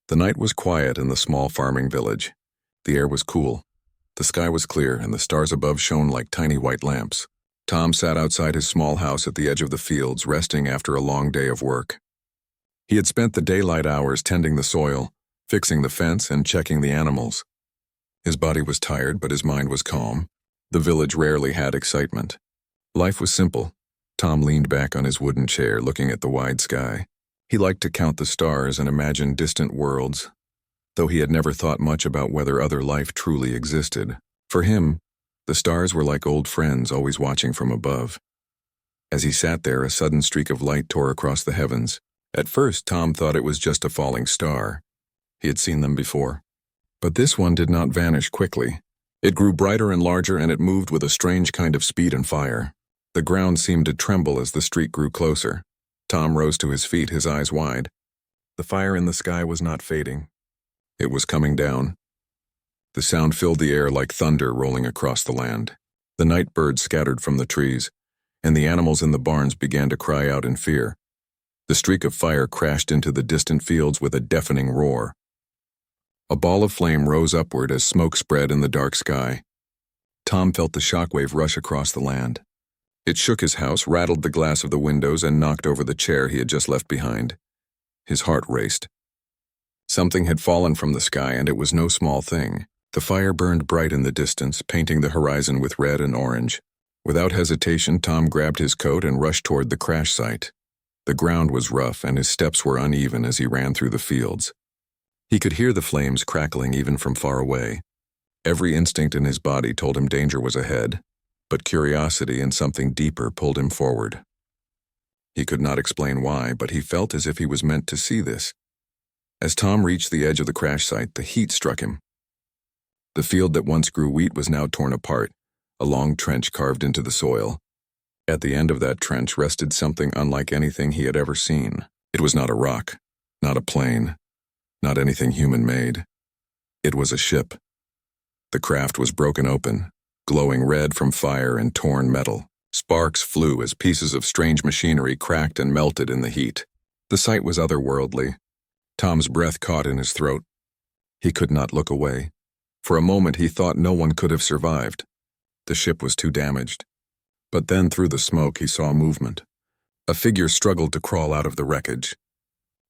The night was quiet in the small farming village. The air was cool. The sky was clear, and the stars above shone like tiny white lamps. Tom sat outside his small house at the edge of the fields, resting after a long day of work. He had spent the daylight hours tending the soil, fixing the fence, and checking the animals. His body was tired, but his mind was calm. The village rarely had excitement. Life was simple. Tom leaned back on his wooden chair, looking at the wide sky. He liked to count the stars and imagine distant worlds, though he had never thought much about whether other life truly existed. For him, the stars were like old friends always watching from above. As he sat there, a sudden streak of light tore across the heavens. At first, Tom thought it was just a falling star. He had seen them before. But this one did not vanish quickly. It grew brighter and larger, and it moved with a strange kind of speed and fire. The ground seemed to tremble as the streak grew closer. Tom rose to his feet, his eyes wide. The fire in the sky was not fading. It was coming down. The sound filled the air like thunder rolling across the land. The night birds scattered from the trees, and the animals in the barns began to cry out in fear. The streak of fire crashed into the distant fields with a deafening roar. A ball of flame rose upward as smoke spread in the dark sky. Tom felt the shockwave rush across the land. It shook his house, rattled the glass of the windows, and knocked over the chair he had just left behind. His heart raced. Something had fallen from the sky, and it was no small thing. The fire burned bright in the distance, painting the horizon with red and orange. Without hesitation, Tom grabbed his coat and rushed toward the crash site. The ground was rough, and his steps were uneven as he ran through the fields. He could hear the flames crackling even from far away. Every instinct in his body told him danger was ahead, but curiosity and something deeper pulled him forward. He could not explain why, but he felt as if he was meant to see this. As Tom reached the edge of the crash site, the heat struck him. The field that once grew wheat was now torn apart, a long trench carved into the soil. At the end of that trench rested something unlike anything he had ever seen. It was not a rock, not a plane, not anything human-made. It was a ship. The craft was broken open, glowing red from fire and torn metal. Sparks flew as pieces of strange machinery cracked and melted in the heat. The sight was otherworldly. Tom's breath caught in his throat. He could not look away. For a moment he thought no one could have survived. The ship was too damaged. But then through the smoke he saw movement. A figure struggled to crawl out of the wreckage.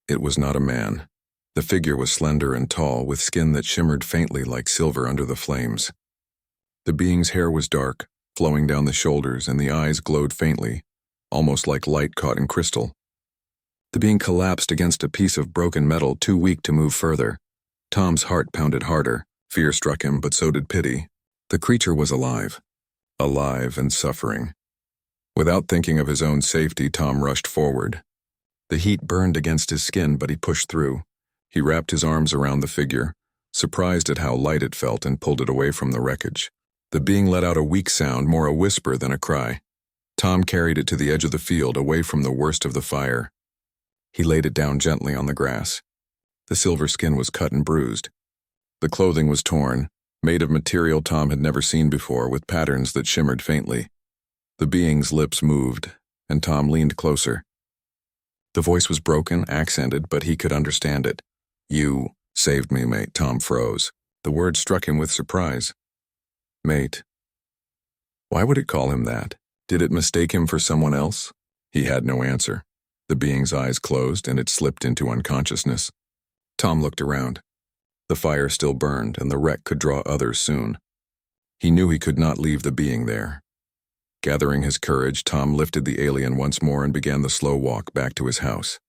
It was not a man. The figure was slender and tall, with skin that shimmered faintly like silver under the flames. The being's hair was dark, flowing down the shoulders, and the eyes glowed faintly, almost like light caught in crystal. The being collapsed against a piece of broken metal, too weak to move further. Tom's heart pounded harder. Fear struck him, but so did pity. The creature was alive and suffering. Without thinking of his own safety, Tom rushed forward. The heat burned against his skin, but he pushed through. He wrapped his arms around the figure, surprised at how light it felt, and pulled it away from the wreckage. The being let out a weak sound, more a whisper than a cry. Tom carried it to the edge of the field, away from the worst of the fire. He laid it down gently on the grass. The silver skin was cut and bruised. The clothing was torn, made of material Tom had never seen before, with patterns that shimmered faintly. The being's lips moved, and Tom leaned closer. The voice was broken, accented, but he could understand it. "You saved me, mate." Tom froze. The word struck him with surprise. Mate. Why would it call him that? Did it mistake him for someone else? He had no answer. The being's eyes closed, and it slipped into unconsciousness. Tom looked around. The fire still burned, and the wreck could draw others soon. He knew he could not leave the being there. Gathering his courage, Tom lifted the alien once more and began the slow walk back to his house.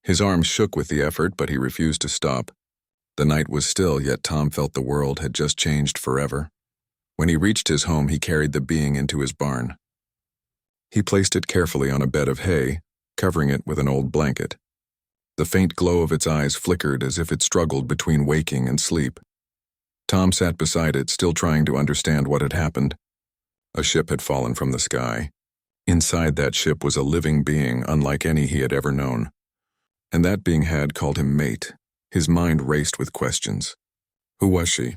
His arms shook with the effort, but he refused to stop. The night was still, yet Tom felt the world had just changed forever. When he reached his home, he carried the being into his barn. He placed it carefully on a bed of hay, covering it with an old blanket. The faint glow of its eyes flickered as if it struggled between waking and sleep. Tom sat beside it, still trying to understand what had happened. A ship had fallen from the sky. Inside that ship was a living being unlike any he had ever known. And that being had called him mate. His mind raced with questions. Who was she?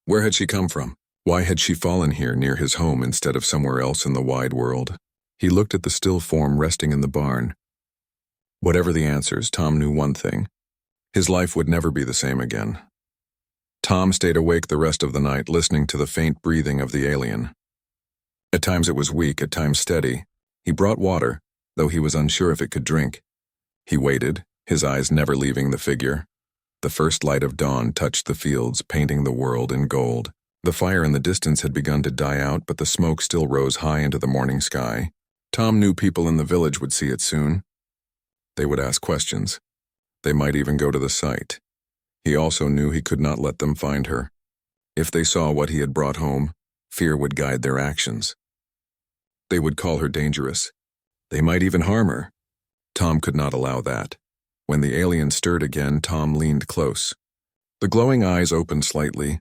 Where had she come from? Why had she fallen here near his home instead of somewhere else in the wide world? He looked at the still form resting in the barn. Whatever the answers, Tom knew one thing. His life would never be the same again. Tom stayed awake the rest of the night, listening to the faint breathing of the alien. At times it was weak, at times steady. He brought water, though he was unsure if it could drink. He waited, his eyes never leaving the figure. The first light of dawn touched the fields, painting the world in gold. The fire in the distance had begun to die out, but the smoke still rose high into the morning sky. Tom knew people in the village would see it soon. They would ask questions. They might even go to the site. He also knew he could not let them find her. If they saw what he had brought home, fear would guide their actions. They would call her dangerous. They might even harm her. Tom could not allow that. When the alien stirred again, Tom leaned close. The glowing eyes opened slightly.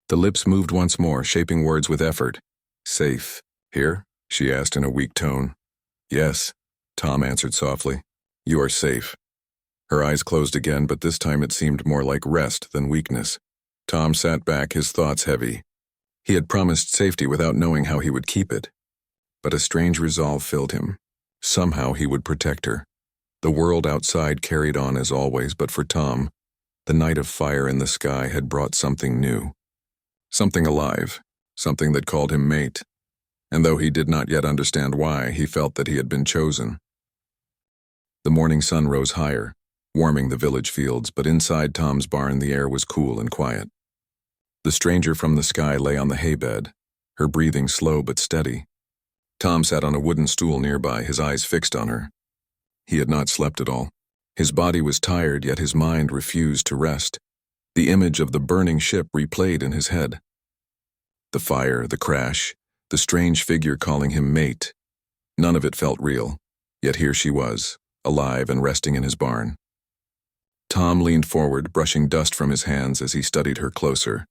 The lips moved once more, shaping words with effort. "Safe. Here?" she asked in a weak tone. "Yes," Tom answered softly. "You are safe." Her eyes closed again, but this time it seemed more like rest than weakness. Tom sat back, his thoughts heavy. He had promised safety without knowing how he would keep it. But a strange resolve filled him. Somehow he would protect her. The world outside carried on as always, but for Tom, the night of fire in the sky had brought something new. Something alive, something that called him mate. And though he did not yet understand why, he felt that he had been chosen. The morning sun rose higher, warming the village fields, but inside Tom's barn the air was cool and quiet. The stranger from the sky lay on the haybed, her breathing slow but steady. Tom sat on a wooden stool nearby, his eyes fixed on her. He had not slept at all. His body was tired, yet his mind refused to rest. The image of the burning ship replayed in his head. The fire, the crash, the strange figure calling him mate. None of it felt real, yet here she was, alive and resting in his barn. Tom leaned forward, brushing dust from his hands as he studied her closer.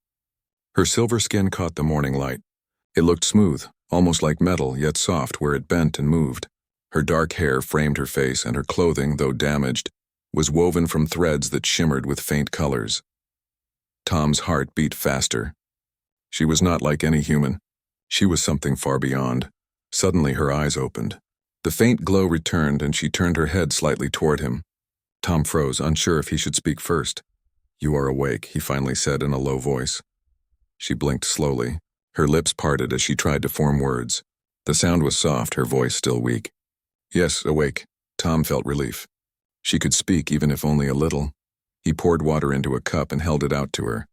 Her silver skin caught the morning light. It looked smooth, almost like metal, yet soft where it bent and moved. Her dark hair framed her face, and her clothing, though damaged, was woven from threads that shimmered with faint colors. Tom's heart beat faster. She was not like any human. She was something far beyond. Suddenly her eyes opened. The faint glow returned, and she turned her head slightly toward him. Tom froze, unsure if he should speak first. "You are awake," he finally said in a low voice. She blinked slowly. Her lips parted as she tried to form words. The sound was soft, her voice still weak. "Yes, awake." Tom felt relief. She could speak, even if only a little. He poured water into a cup and held it out to her.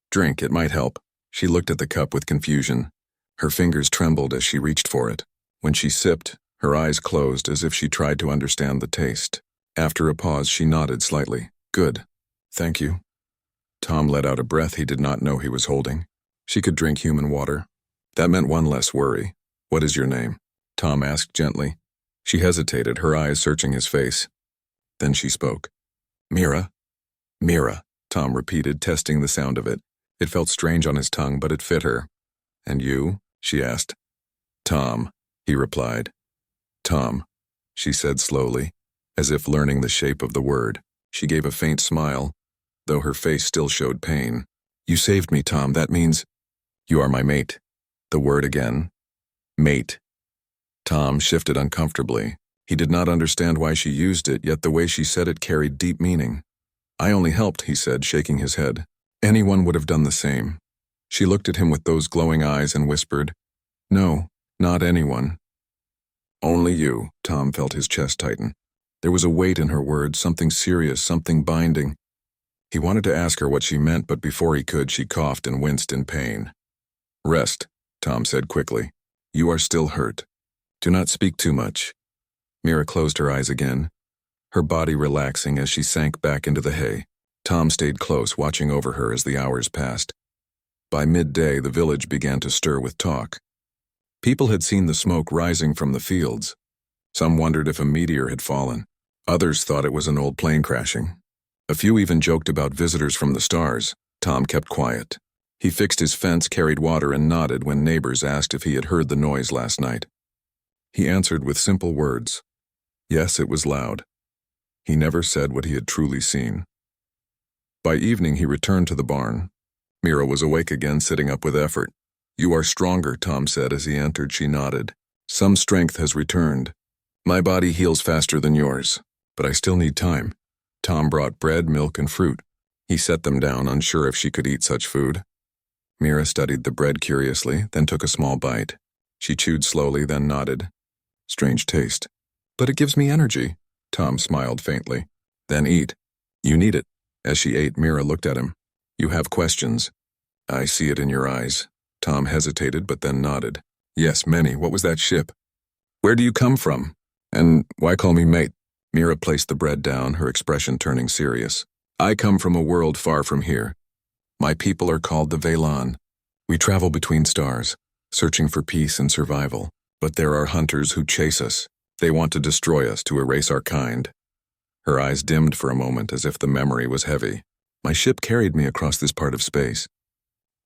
"Drink, it might help." She looked at the cup with confusion. Her fingers trembled as she reached for it. When she sipped, her eyes closed as if she tried to understand the taste. After a pause, she nodded slightly. "Good. Thank you." Tom let out a breath he did not know he was holding. She could drink human water. That meant one less worry. "What is your name?" Tom asked gently. She hesitated, her eyes searching his face. Then she spoke. "Mira?" "Mira," Tom repeated, testing the sound of it. It felt strange on his tongue, but it fit her. "And you?" she asked. "Tom," he replied. "Tom," she said slowly, as if learning the shape of the word. She gave a faint smile, though her face still showed pain. "You saved me, Tom. That means you are my mate." The word again. Mate. Tom shifted uncomfortably. He did not understand why she used it, yet the way she said it carried deep meaning. "I only helped," he said, shaking his head. "Anyone would have done the same." She looked at him with those glowing eyes and whispered, "No, not anyone." "Only you." Tom felt his chest tighten. There was a weight in her words, something serious, something binding. He wanted to ask her what she meant, but before he could, she coughed and winced in pain. "Rest," Tom said quickly. "You are still hurt. Do not speak too much." Mira closed her eyes again, her body relaxing as she sank back into the hay. Tom stayed close, watching over her as the hours passed. By midday, the village began to stir with talk. People had seen the smoke rising from the fields. Some wondered if a meteor had fallen. Others thought it was an old plane crashing. A few even joked about visitors from the stars. Tom kept quiet. He fixed his fence, carried water, and nodded when neighbors asked if he had heard the noise last night. He answered with simple words. Yes, it was loud. He never said what he had truly seen. By evening, he returned to the barn. Mira was awake again, sitting up with effort. "You are stronger," Tom said as he entered. She nodded. "Some strength has returned. My body heals faster than yours, but I still need time. Tom brought bread, milk, and fruit. He set them down, unsure if she could eat such food. Mira studied the bread curiously, then took a small bite. She chewed slowly, then nodded. Strange taste. But it gives me energy. Tom smiled faintly. Then eat. You need it. As she ate, Mira looked at him. You have questions. I see it in your eyes. Tom hesitated, but then nodded. Yes, many. What was that ship? Where do you come from? And why call me mate? Mira placed the bread down, her expression turning serious. I come from a world far from here. My people are called the Velan. We travel between stars, searching for peace and survival. But there are hunters who chase us. They want to destroy us, to erase our kind. Her eyes dimmed for a moment as if the memory was heavy. My ship carried me across this part of space.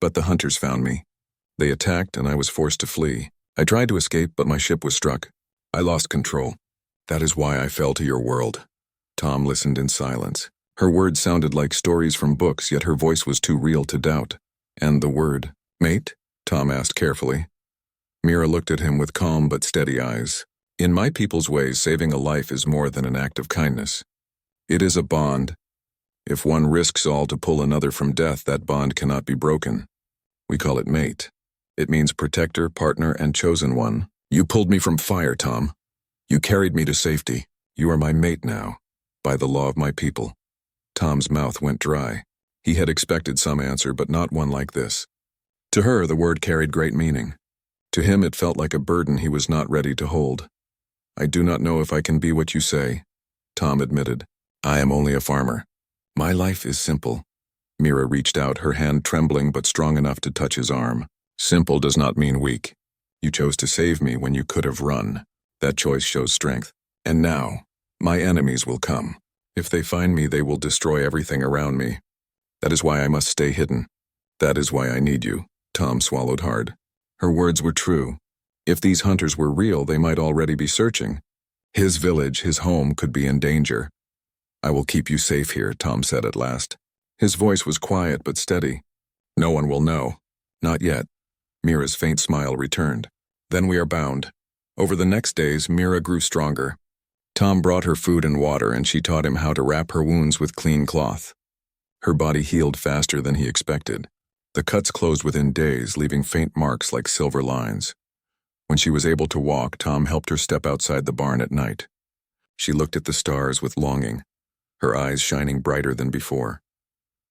But the hunters found me. They attacked and I was forced to flee. I tried to escape, but my ship was struck. I lost control. That is why I fell to your world. Tom listened in silence. Her words sounded like stories from books, yet her voice was too real to doubt. And the word, mate? Tom asked carefully. Mira looked at him with calm but steady eyes. In my people's ways, saving a life is more than an act of kindness. It is a bond. If one risks all to pull another from death, that bond cannot be broken. We call it mate. It means protector, partner, and chosen one. You pulled me from fire, Tom. You carried me to safety. You are my mate now, by the law of my people. Tom's mouth went dry. He had expected some answer, but not one like this. To her, the word carried great meaning. To him, it felt like a burden he was not ready to hold. I do not know if I can be what you say, Tom admitted. I am only a farmer. My life is simple. Mira reached out, her hand trembling but strong enough to touch his arm. Simple does not mean weak. You chose to save me when you could have run. That choice shows strength. And now, my enemies will come. If they find me, they will destroy everything around me. That is why I must stay hidden. That is why I need you. Tom swallowed hard. Her words were true. If these hunters were real, they might already be searching. His village, his home, could be in danger. I will keep you safe here, Tom said at last. His voice was quiet but steady. No one will know. Not yet. Mira's faint smile returned. Then we are bound. Over the next days, Mira grew stronger. Tom brought her food and water, and she taught him how to wrap her wounds with clean cloth. Her body healed faster than he expected. The cuts closed within days, leaving faint marks like silver lines. When she was able to walk, Tom helped her step outside the barn at night. She looked at the stars with longing, her eyes shining brighter than before.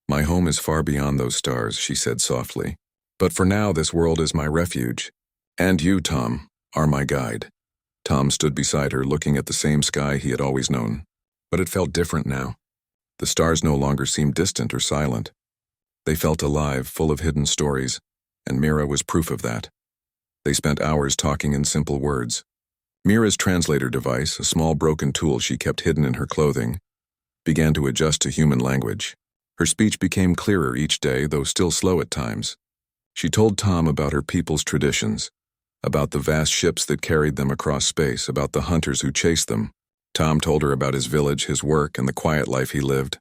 My home is far beyond those stars, she said softly. But for now, this world is my refuge. And you, Tom, are my guide. Tom stood beside her, looking at the same sky he had always known. But it felt different now. The stars no longer seemed distant or silent. They felt alive, full of hidden stories, and Mira was proof of that. They spent hours talking in simple words. Mira's translator device, a small broken tool she kept hidden in her clothing, began to adjust to human language. Her speech became clearer each day, though still slow at times. She told Tom about her people's traditions, about the vast ships that carried them across space, about the hunters who chased them. Tom told her about his village, his work, and the quiet life he lived.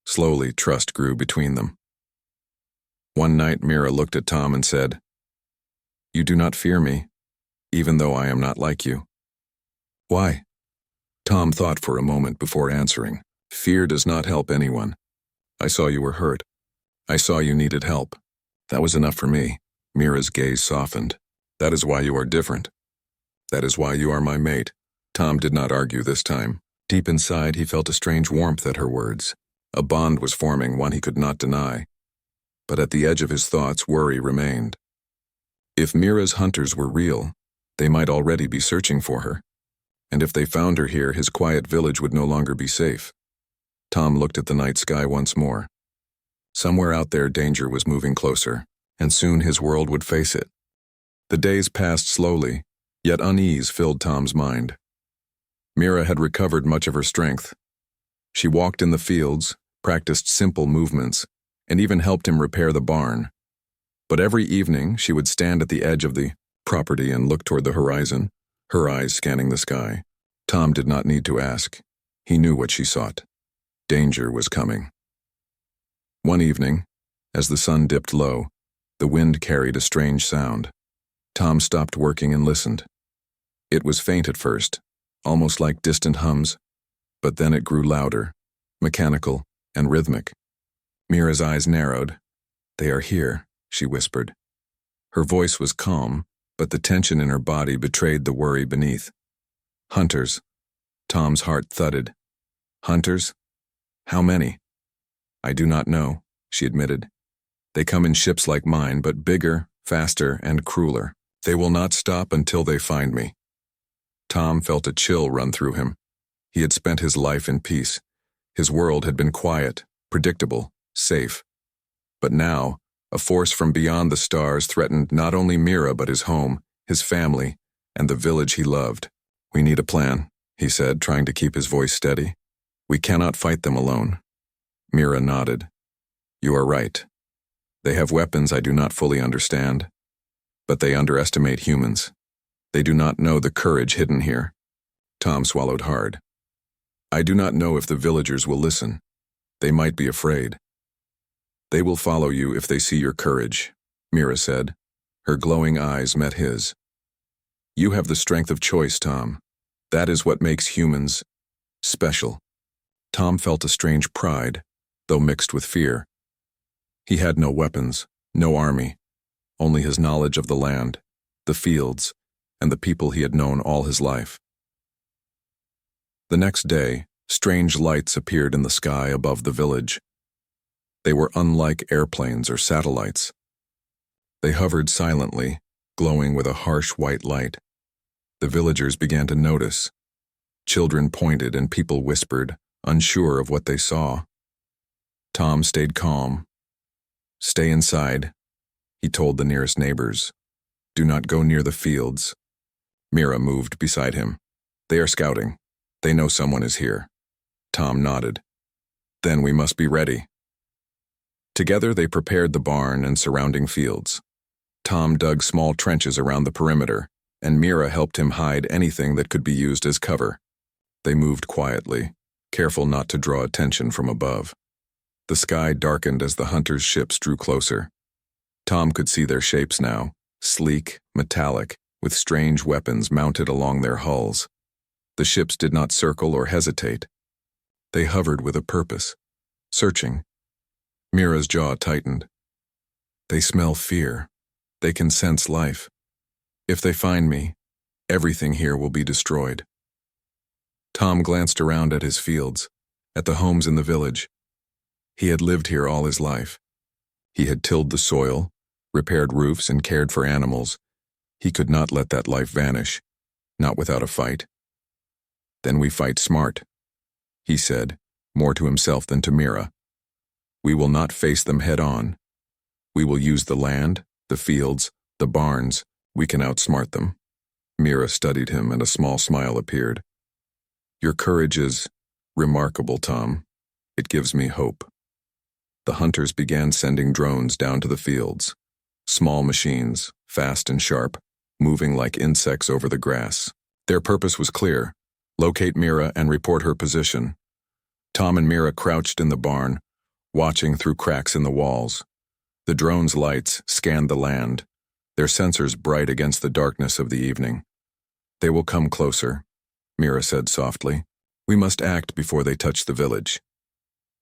Slowly, trust grew between them. One night, Mira looked at Tom and said, "You do not fear me, even though I am not like you." Why? Tom thought for a moment before answering. Fear does not help anyone. I saw you were hurt. I saw you needed help. That was enough for me. Mira's gaze softened. That is why you are different. That is why you are my mate. Tom did not argue this time. Deep inside, he felt a strange warmth at her words. A bond was forming, one he could not deny. But at the edge of his thoughts, worry remained. If Mira's hunters were real, they might already be searching for her. And if they found her here, his quiet village would no longer be safe. Tom looked at the night sky once more. Somewhere out there, danger was moving closer, and soon his world would face it. The days passed slowly, yet unease filled Tom's mind. Mira had recovered much of her strength. She walked in the fields, practiced simple movements, and even helped him repair the barn. But every evening, she would stand at the edge of the property and look toward the horizon, her eyes scanning the sky. Tom did not need to ask. He knew what she sought. Danger was coming. One evening, as the sun dipped low, the wind carried a strange sound. Tom stopped working and listened. It was faint at first, almost like distant hums, but then it grew louder. mechanical, and rhythmic. Mira's eyes narrowed. "They are here," she whispered. Her voice was calm, but the tension in her body betrayed the worry beneath. "Hunters." Tom's heart thudded. "Hunters? How many?" "I do not know," she admitted. "They come in ships like mine, but bigger, faster, and crueler. They will not stop until they find me." Tom felt a chill run through him. He had spent his life in peace. His world had been quiet, predictable, safe. But now, a force from beyond the stars threatened not only Mira but his home, his family, and the village he loved. "We need a plan," he said, trying to keep his voice steady. "We cannot fight them alone." Mira nodded. "You are right. They have weapons I do not fully understand, but they underestimate humans. They do not know the courage hidden here." Tom swallowed hard. "I do not know if the villagers will listen. They might be afraid." "They will follow you if they see your courage," Mira said. Her glowing eyes met his. "You have the strength of choice, Tom. That is what makes humans special." Tom felt a strange pride, though mixed with fear. He had no weapons, no army, only his knowledge of the land, the fields, and the people he had known all his life. The next day, strange lights appeared in the sky above the village. They were unlike airplanes or satellites. They hovered silently, glowing with a harsh white light. The villagers began to notice. Children pointed and people whispered, unsure of what they saw. Tom stayed calm. "Stay inside," he told the nearest neighbors. "Do not go near the fields." Mira moved beside him. "They are scouting. They know someone is here." Tom nodded. "Then we must be ready." Together they prepared the barn and surrounding fields. Tom dug small trenches around the perimeter, and Mira helped him hide anything that could be used as cover. They moved quietly, careful not to draw attention from above. The sky darkened as the hunters' ships drew closer. Tom could see their shapes now, sleek, metallic, with strange weapons mounted along their hulls. The ships did not circle or hesitate. They hovered with a purpose, searching. Mira's jaw tightened. "They smell fear. They can sense life. If they find me, everything here will be destroyed." Tom glanced around at his fields, at the homes in the village. He had lived here all his life. He had tilled the soil, repaired roofs, and cared for animals. He could not let that life vanish, not without a fight. "Then we fight smart," he said, more to himself than to Mira. "We will not face them head on. We will use the land, the fields, the barns. We can outsmart them." Mira studied him and a small smile appeared. "Your courage is remarkable, Tom. It gives me hope." The hunters began sending drones down to the fields. Small machines, fast and sharp, moving like insects over the grass. Their purpose was clear: locate Mira and report her position. Tom and Mira crouched in the barn, watching through cracks in the walls. The drone's lights scanned the land, their sensors bright against the darkness of the evening. "They will come closer," Mira said softly. "We must act before they touch the village."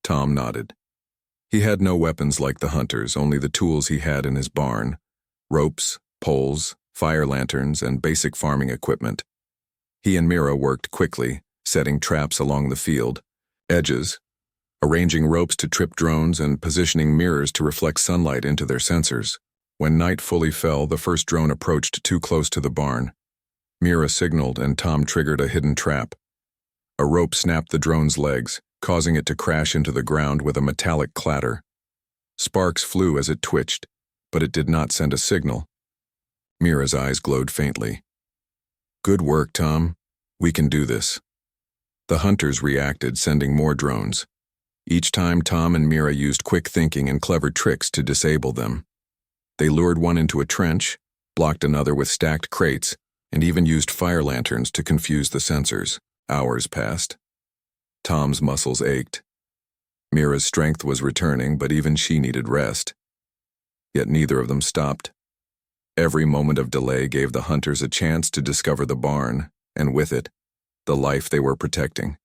Tom nodded. He had no weapons like the hunters, only the tools he had in his barn: ropes, poles, fire lanterns, and basic farming equipment. He and Mira worked quickly, setting traps along the field edges, arranging ropes to trip drones, and positioning mirrors to reflect sunlight into their sensors. When night fully fell, the first drone approached too close to the barn. Mira signaled and Tom triggered a hidden trap. A rope snapped the drone's legs, causing it to crash into the ground with a metallic clatter. Sparks flew as it twitched, but it did not send a signal. Mira's eyes glowed faintly. "Good work, Tom. We can do this." The hunters reacted, sending more drones. Each time, Tom and Mira used quick thinking and clever tricks to disable them. They lured one into a trench, blocked another with stacked crates, and even used fire lanterns to confuse the sensors. Hours passed. Tom's muscles ached. Mira's strength was returning, but even she needed rest. Yet neither of them stopped. Every moment of delay gave the hunters a chance to discover the barn, and with it, the life they were protecting.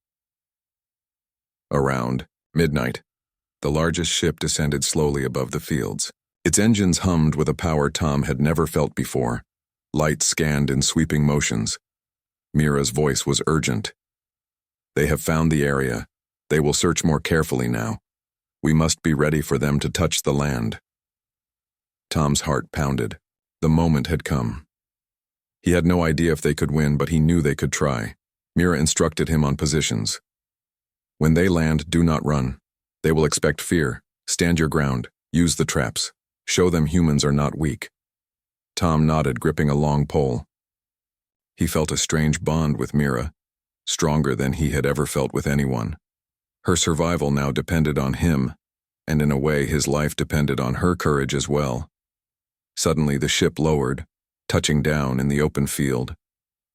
Around midnight, the largest ship descended slowly above the fields. Its engines hummed with a power Tom had never felt before. Lights scanned in sweeping motions. Mira's voice was urgent. "They have found the area. They will search more carefully now. We must be ready for them to touch the land." Tom's heart pounded. The moment had come. He had no idea if they could win, but he knew they could try. Mira instructed him on positions. "When they land, do not run. They will expect fear. Stand your ground. Use the traps. Show them humans are not weak." Tom nodded, gripping a long pole. He felt a strange bond with Mira, stronger than he had ever felt with anyone. Her survival now depended on him, and in a way his life depended on her courage as well. Suddenly the ship lowered, touching down in the open field.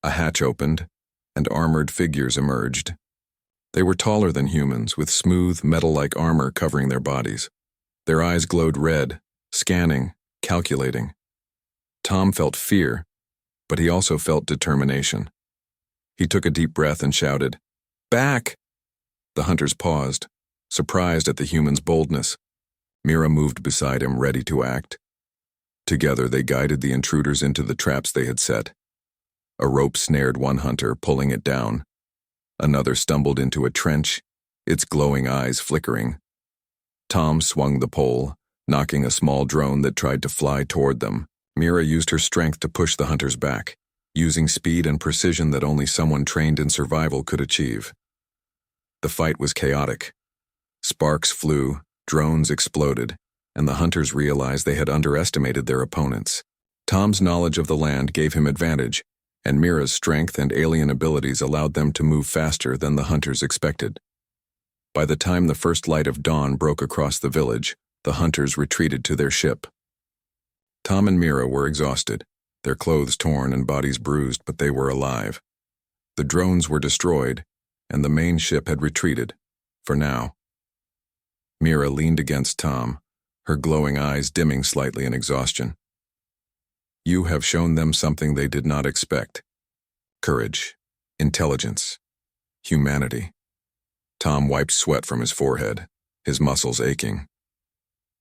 A hatch opened, and armored figures emerged. They were taller than humans, with smooth, metal-like armor covering their bodies. Their eyes glowed red, scanning, calculating. Tom felt fear, but he also felt determination. He took a deep breath and shouted, "Back!" The hunters paused, surprised at the human's boldness. Mira moved beside him, ready to act. Together they guided the intruders into the traps they had set. A rope snared one hunter, pulling it down. Another stumbled into a trench, its glowing eyes flickering. Tom swung the pole, knocking a small drone that tried to fly toward them. Mira used her strength to push the hunters back, using speed and precision that only someone trained in survival could achieve. The fight was chaotic. Sparks flew, drones exploded, and the hunters realized they had underestimated their opponents. Tom's knowledge of the land gave him advantage, and Mira's strength and alien abilities allowed them to move faster than the hunters expected. By the time the first light of dawn broke across the village, the hunters retreated to their ship. Tom and Mira were exhausted, their clothes torn and bodies bruised, but they were alive. The drones were destroyed, and the main ship had retreated, for now. Mira leaned against Tom, her glowing eyes dimming slightly in exhaustion. "You have shown them something they did not expect. Courage, intelligence, humanity." Tom wiped sweat from his forehead, his muscles aching.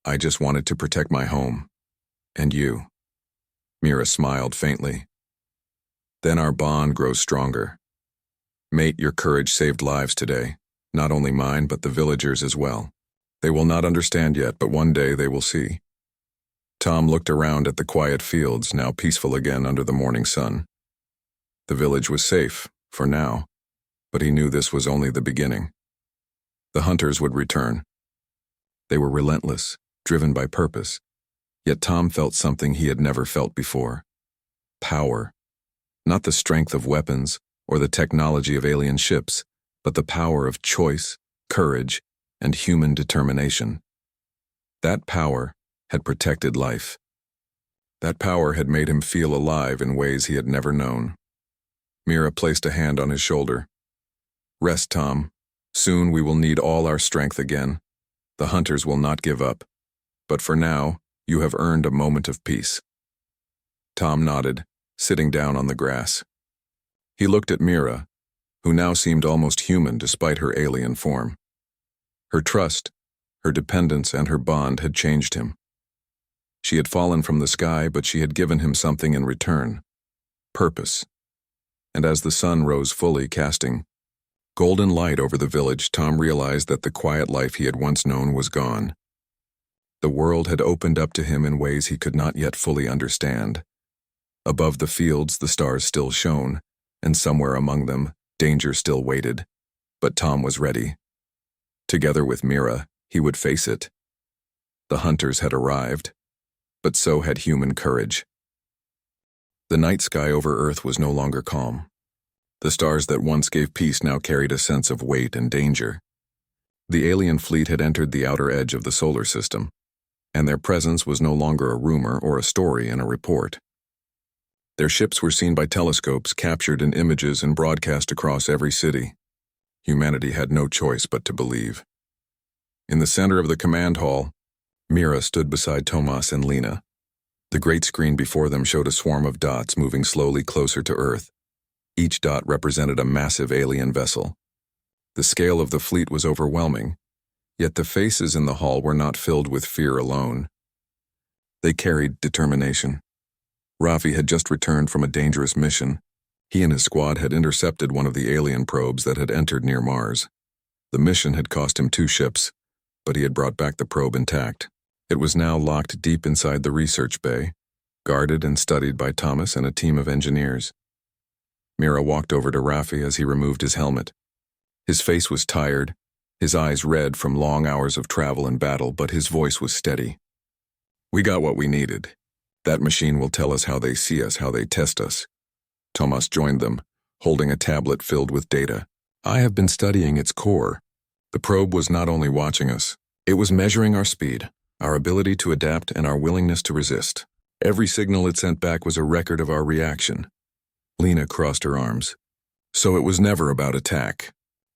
"I just wanted to protect my home. And you." Mira smiled faintly. "Then our bond grows stronger. Mate, your courage saved lives today, not only mine but the villagers as well. They will not understand yet, but one day they will see." Tom looked around at the quiet fields, now peaceful again under the morning sun. The village was safe, for now, but he knew this was only the beginning. The hunters would return. They were relentless, driven by purpose, yet Tom felt something he had never felt before. Power. Not the strength of weapons or the technology of alien ships, but the power of choice, courage, and human determination. That power had protected life. That power had made him feel alive in ways he had never known. Mira placed a hand on his shoulder. "Rest, Tom. Soon we will need all our strength again. The hunters will not give up. But for now, you have earned a moment of peace." Tom nodded, sitting down on the grass. He looked at Mira, who now seemed almost human despite her alien form. Her trust, her dependence, and her bond had changed him. She had fallen from the sky, but she had given him something in return: purpose. And as the sun rose fully, casting golden light over the village, Tom realized that the quiet life he had once known was gone. The world had opened up to him in ways he could not yet fully understand. Above the fields, the stars still shone, and somewhere among them, danger still waited. But Tom was ready. Together with Mira, he would face it. The hunters had arrived, but so had human courage. The night sky over Earth was no longer calm. The stars that once gave peace now carried a sense of weight and danger. The alien fleet had entered the outer edge of the solar system, and their presence was no longer a rumor or a story in a report. Their ships were seen by telescopes, captured in images, and broadcast across every city. Humanity had no choice but to believe. In the center of the command hall, Mira stood beside Tomas and Lena. The great screen before them showed a swarm of dots moving slowly closer to Earth. Each dot represented a massive alien vessel. The scale of the fleet was overwhelming, yet the faces in the hall were not filled with fear alone. They carried determination. Rafi had just returned from a dangerous mission. He and his squad had intercepted one of the alien probes that had entered near Mars. The mission had cost him 2 ships, but he had brought back the probe intact. It was now locked deep inside the research bay, guarded and studied by Thomas and a team of engineers. Mira walked over to Rafi as he removed his helmet. His face was tired, his eyes red from long hours of travel and battle, but his voice was steady. "We got what we needed. That machine will tell us how they see us, how they test us." Thomas joined them, holding a tablet filled with data. "I have been studying its core." The probe was not only watching us, it was measuring our speed, our ability to adapt, and our willingness to resist. Every signal it sent back was a record of our reaction. Lena crossed her arms. "So it was never about attack.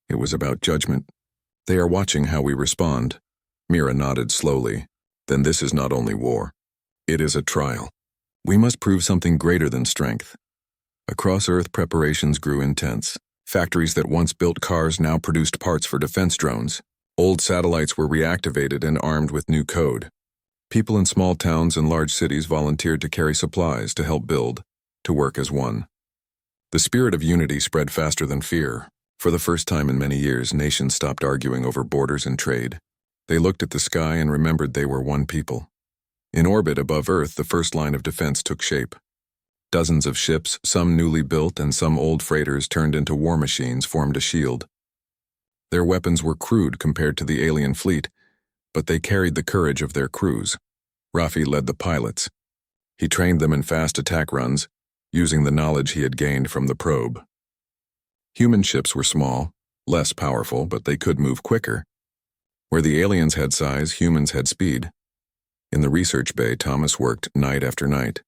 It was about judgment. They are watching how we respond." Mira nodded slowly. "Then this is not only war. It is a trial. We must prove something greater than strength." Across Earth, preparations grew intense. Factories that once built cars now produced parts for defense drones. Old satellites were reactivated and armed with new code. People in small towns and large cities volunteered to carry supplies, to help build, to work as one. The spirit of unity spread faster than fear. For the first time in many years, nations stopped arguing over borders and trade. They looked at the sky and remembered they were one people. In orbit above Earth, the first line of defense took shape. Dozens of ships, some newly built and some old freighters turned into war machines, formed a shield. Their weapons were crude compared to the alien fleet, but they carried the courage of their crews. Rafi led the pilots. He trained them in fast attack runs, using the knowledge he had gained from the probe. Human ships were small, less powerful, but they could move quicker. Where the aliens had size, humans had speed. In the research bay, Thomas worked night after night.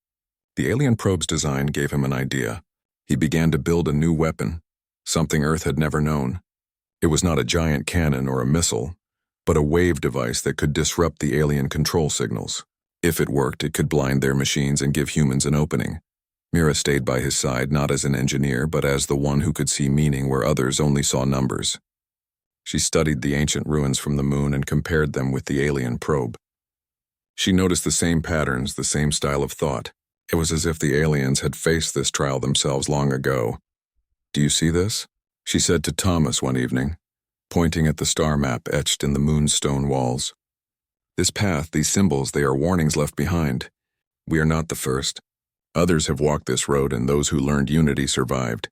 The alien probe's design gave him an idea. He began to build a new weapon, something Earth had never known. It was not a giant cannon or a missile, but a wave device that could disrupt the alien control signals. If it worked, it could blind their machines and give humans an opening. Mira stayed by his side not as an engineer, but as the one who could see meaning where others only saw numbers. She studied the ancient ruins from the moon and compared them with the alien probe. She noticed the same patterns, the same style of thought. It was as if the aliens had faced this trial themselves long ago. "Do you see this?" she said to Thomas one evening, pointing at the star map etched in the moon's stone walls. "This path, these symbols, they are warnings left behind. We are not the first. Others have walked this road, and those who learned unity survived."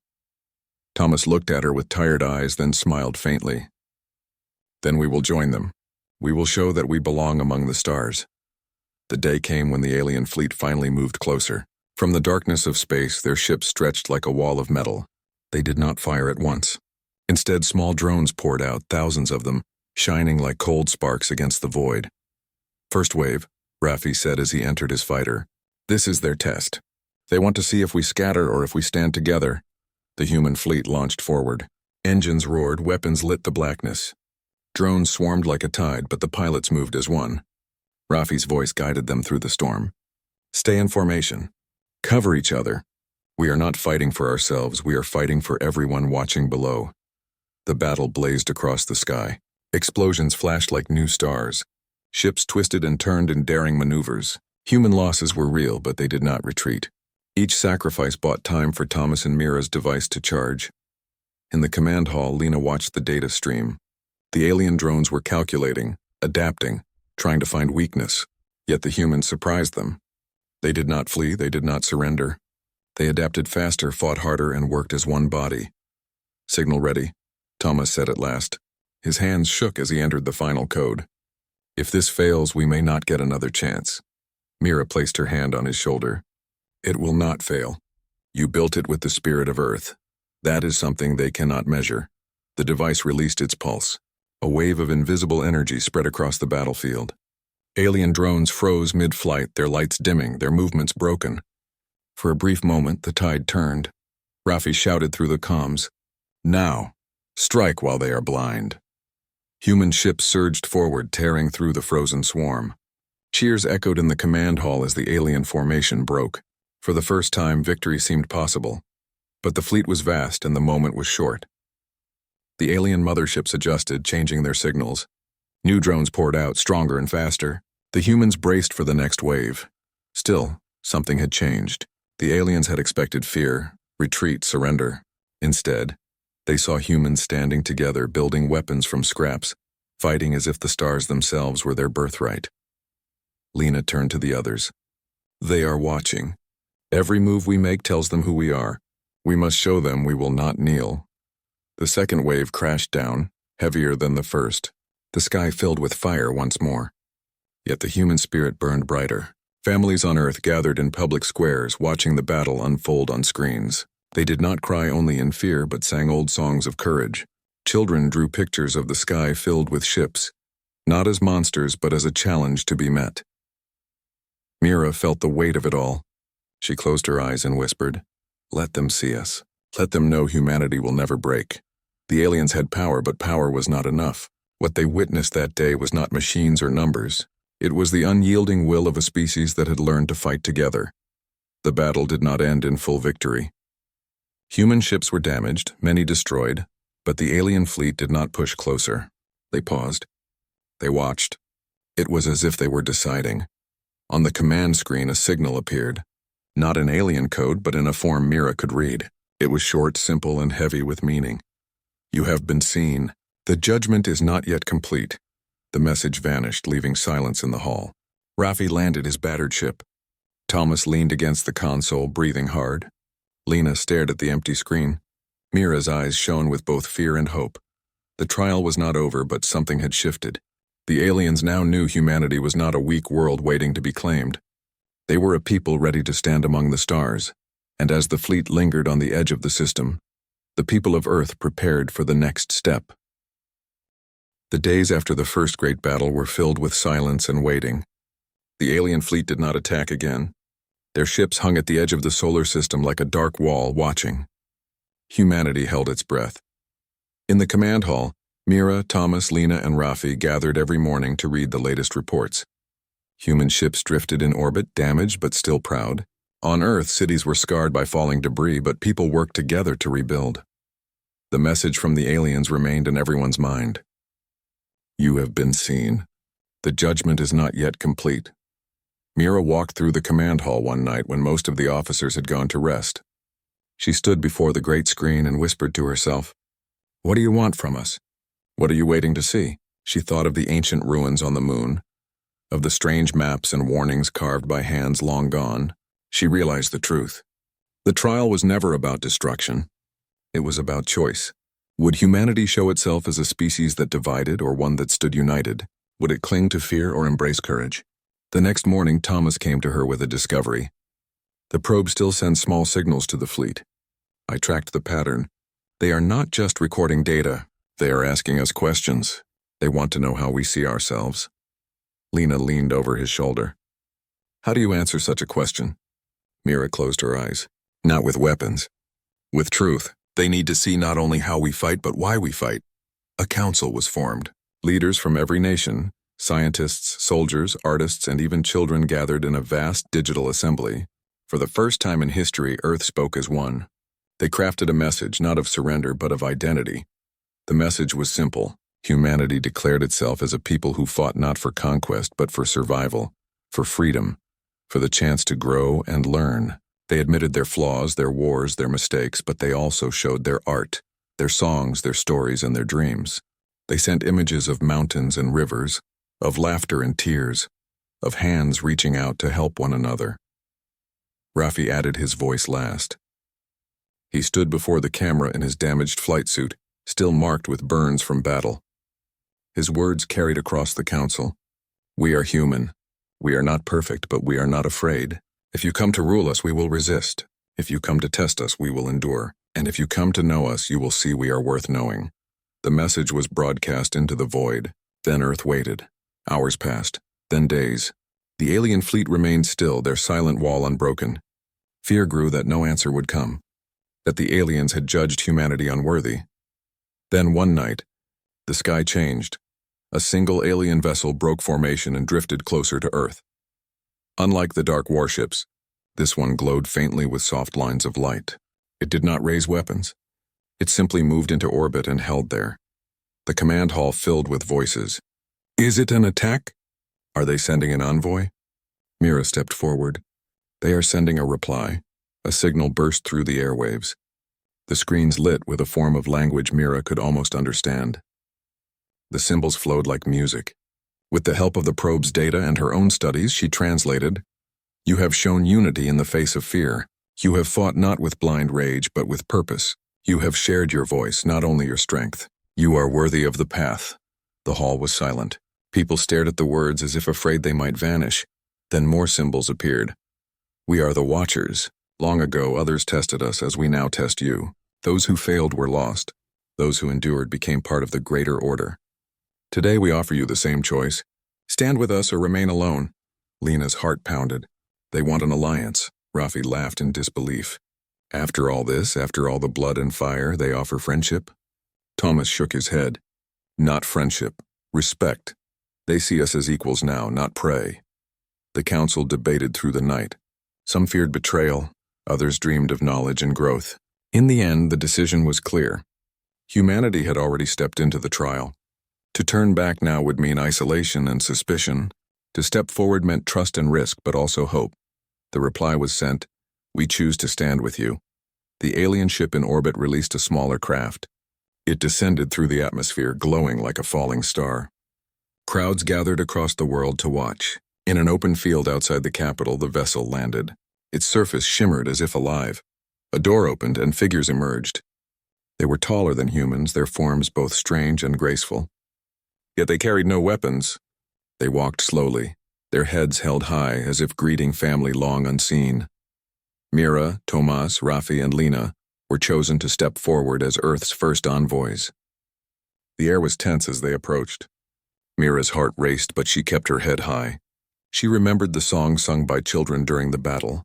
Thomas looked at her with tired eyes, then smiled faintly. "Then we will join them. We will show that we belong among the stars." The day came when the alien fleet finally moved closer. From the darkness of space, their ships stretched like a wall of metal. They did not fire at once. Instead, small drones poured out, thousands of them, shining like cold sparks against the void. "First wave," Rafi said as he entered his fighter. "This is their test. They want to see if we scatter or if we stand together." The human fleet launched forward. Engines roared, weapons lit the blackness. Drones swarmed like a tide, but the pilots moved as one. Rafi's voice guided them through the storm. "Stay in formation. Cover each other. We are not fighting for ourselves, we are fighting for everyone watching below." The battle blazed across the sky. Explosions flashed like new stars. Ships twisted and turned in daring maneuvers. Human losses were real, but they did not retreat. Each sacrifice bought time for Thomas and Mira's device to charge. In the command hall, Lena watched the data stream. The alien drones were calculating, adapting, trying to find weakness, yet the humans surprised them. They did not flee, they did not surrender. They adapted faster, fought harder, and worked as one body. "Signal ready," Thomas said at last. His hands shook as he entered the final code. "If this fails, we may not get another chance." Mira placed her hand on his shoulder. "It will not fail. You built it with the spirit of Earth. That is something they cannot measure." The device released its pulse. A wave of invisible energy spread across the battlefield. Alien drones froze mid-flight, their lights dimming, their movements broken. For a brief moment, the tide turned. Rafi shouted through the comms, "Now! Strike while they are blind." Human ships surged forward, tearing through the frozen swarm. Cheers echoed in the command hall as the alien formation broke. For the first time, victory seemed possible. But the fleet was vast and the moment was short. The alien motherships adjusted, changing their signals. New drones poured out, stronger and faster. The humans braced for the next wave. Still, something had changed. The aliens had expected fear, retreat, surrender. Instead, they saw humans standing together, building weapons from scraps, fighting as if the stars themselves were their birthright. Lena turned to the others. They are watching. Every move we make tells them who we are. We must show them we will not kneel. The second wave crashed down, heavier than the first. The sky filled with fire once more. Yet the human spirit burned brighter. Families on Earth gathered in public squares, watching the battle unfold on screens. They did not cry only in fear, but sang old songs of courage. Children drew pictures of the sky filled with ships, not as monsters, but as a challenge to be met. Mira felt the weight of it all. She closed her eyes and whispered, "Let them see us. Let them know humanity will never break." The aliens had power, but power was not enough. What they witnessed that day was not machines or numbers. It was the unyielding will of a species that had learned to fight together. The battle did not end in full victory. Human ships were damaged, many destroyed, but the alien fleet did not push closer. They paused. They watched. It was as if they were deciding. On the command screen, a signal appeared. Not in alien code, but in a form Mira could read. It was short, simple, and heavy with meaning. "You have been seen. The judgment is not yet complete." The message vanished, leaving silence in the hall. Raffi landed his battered ship. Thomas leaned against the console, breathing hard. Lena stared at the empty screen. Mira's eyes shone with both fear and hope. The trial was not over, but something had shifted. The aliens now knew humanity was not a weak world waiting to be claimed. They were a people ready to stand among the stars, and as the fleet lingered on the edge of the system, the people of Earth prepared for the next step. The days after the first great battle were filled with silence and waiting. The alien fleet did not attack again. Their ships hung at the edge of the solar system like a dark wall, watching. Humanity held its breath. In the command hall, Mira, Thomas, Lena, and Raffi gathered every morning to read the latest reports. Human ships drifted in orbit, damaged but still proud. On Earth, cities were scarred by falling debris, but people worked together to rebuild. The message from the aliens remained in everyone's mind. "You have been seen. The judgment is not yet complete." Mira walked through the command hall one night when most of the officers had gone to rest. She stood before the great screen and whispered to herself, "What do you want from us? What are you waiting to see?" She thought of the ancient ruins on the moon, of the strange maps and warnings carved by hands long gone. She realized the truth. The trial was never about destruction. It was about choice. Would humanity show itself as a species that divided or one that stood united? Would it cling to fear or embrace courage? The next morning, Thomas came to her with a discovery. "The probe still sends small signals to the fleet. I tracked the pattern. They are not just recording data. They are asking us questions. They want to know how we see ourselves." Lena leaned over his shoulder. "How do you answer such a question?" Mira closed her eyes. "Not with weapons. With truth. They need to see not only how we fight, but why we fight." A council was formed. Leaders from every nation, scientists, soldiers, artists, and even children gathered in a vast digital assembly. For the first time in history, Earth spoke as one. They crafted a message, not of surrender, but of identity. The message was simple. Humanity declared itself as a people who fought not for conquest, but for survival, for freedom, for the chance to grow and learn. They admitted their flaws, their wars, their mistakes, but they also showed their art, their songs, their stories, and their dreams. They sent images of mountains and rivers, of laughter and tears, of hands reaching out to help one another. Raffi added his voice last. He stood before the camera in his damaged flight suit, still marked with burns from battle. His words carried across the council. "We are human. We are not perfect, but we are not afraid. If you come to rule us, we will resist. If you come to test us, we will endure. And if you come to know us, you will see we are worth knowing." The message was broadcast into the void. Then Earth waited. Hours passed, then days. The alien fleet remained still, their silent wall unbroken. Fear grew that no answer would come, that the aliens had judged humanity unworthy. Then one night, the sky changed. A single alien vessel broke formation and drifted closer to Earth. Unlike the dark warships, this one glowed faintly with soft lines of light. It did not raise weapons. It simply moved into orbit and held there. The command hall filled with voices. Is it an attack? Are they sending an envoy? Mira stepped forward. They are sending a reply. A signal burst through the airwaves. The screens lit with a form of language Mira could almost understand. The symbols flowed like music. With the help of the probe's data and her own studies, she translated, You have shown unity in the face of fear. You have fought not with blind rage, but with purpose. You have shared your voice, not only your strength. You are worthy of the path. The hall was silent. People stared at the words as if afraid they might vanish. Then more symbols appeared. We are the Watchers. Long ago, others tested us as we now test you. Those who failed were lost. Those who endured became part of the greater order. Today we offer you the same choice. Stand with us or remain alone. Lena's heart pounded. They want an alliance. Rafi laughed in disbelief. After all this, after all the blood and fire, they offer friendship? Thomas shook his head. Not friendship. Respect. They see us as equals now, not prey. The council debated through the night. Some feared betrayal. Others dreamed of knowledge and growth. In the end, the decision was clear. Humanity had already stepped into the trial. To turn back now would mean isolation and suspicion. To step forward meant trust and risk, but also hope. The reply was sent, We choose to stand with you. The alien ship in orbit released a smaller craft. It descended through the atmosphere, glowing like a falling star. Crowds gathered across the world to watch. In an open field outside the capital, the vessel landed. Its surface shimmered as if alive. A door opened and figures emerged. They were taller than humans, their forms both strange and graceful. Yet they carried no weapons. They walked slowly, their heads held high as if greeting family long unseen. Mira, Tomas, Rafi, and Lena were chosen to step forward as Earth's first envoys. The air was tense as they approached. Mira's heart raced, but she kept her head high. She remembered the song sung by children during the battle,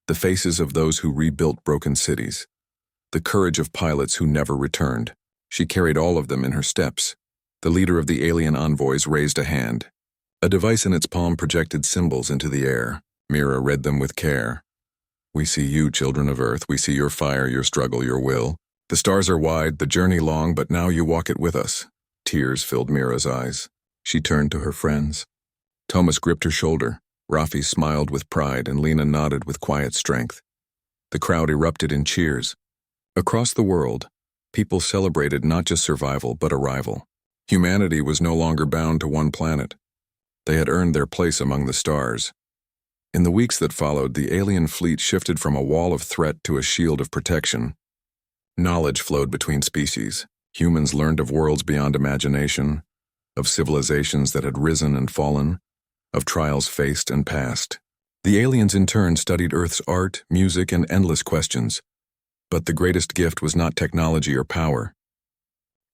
the faces of those who rebuilt broken cities, the courage of pilots who never returned. She carried all of them in her steps. The leader of the alien envoys raised a hand. A device in its palm projected symbols into the air. Mira read them with care. We see you, children of Earth. We see your fire, your struggle, your will. The stars are wide, the journey long, but now you walk it with us. Tears filled Mira's eyes. She turned to her friends. Thomas gripped her shoulder. Rafi smiled with pride, and Lena nodded with quiet strength. The crowd erupted in cheers. Across the world, people celebrated not just survival, but arrival. Humanity was no longer bound to one planet. They had earned their place among the stars. In the weeks that followed, the alien fleet shifted from a wall of threat to a shield of protection. Knowledge flowed between species. Humans learned of worlds beyond imagination, of civilizations that had risen and fallen, of trials faced and passed. The aliens in turn studied Earth's art, music, and endless questions. But the greatest gift was not technology or power.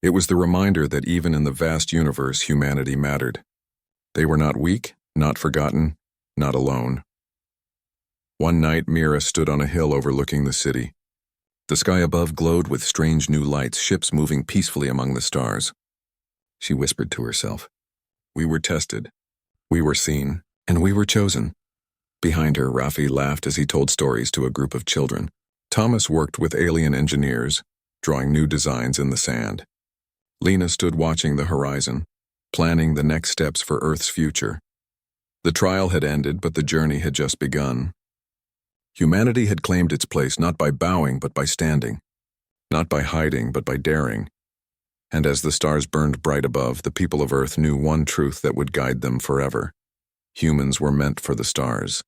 It was the reminder that even in the vast universe, humanity mattered. They were not weak, not forgotten, not alone. One night, Mira stood on a hill overlooking the city. The sky above glowed with strange new lights, ships moving peacefully among the stars. She whispered to herself, We were tested, we were seen, and we were chosen. Behind her, Rafi laughed as he told stories to a group of children. Thomas worked with alien engineers, drawing new designs in the sand. Lena stood watching the horizon, planning the next steps for Earth's future. The trial had ended, but the journey had just begun. Humanity had claimed its place not by bowing, but by standing. Not by hiding, but by daring. And as the stars burned bright above, the people of Earth knew one truth that would guide them forever. Humans were meant for the stars.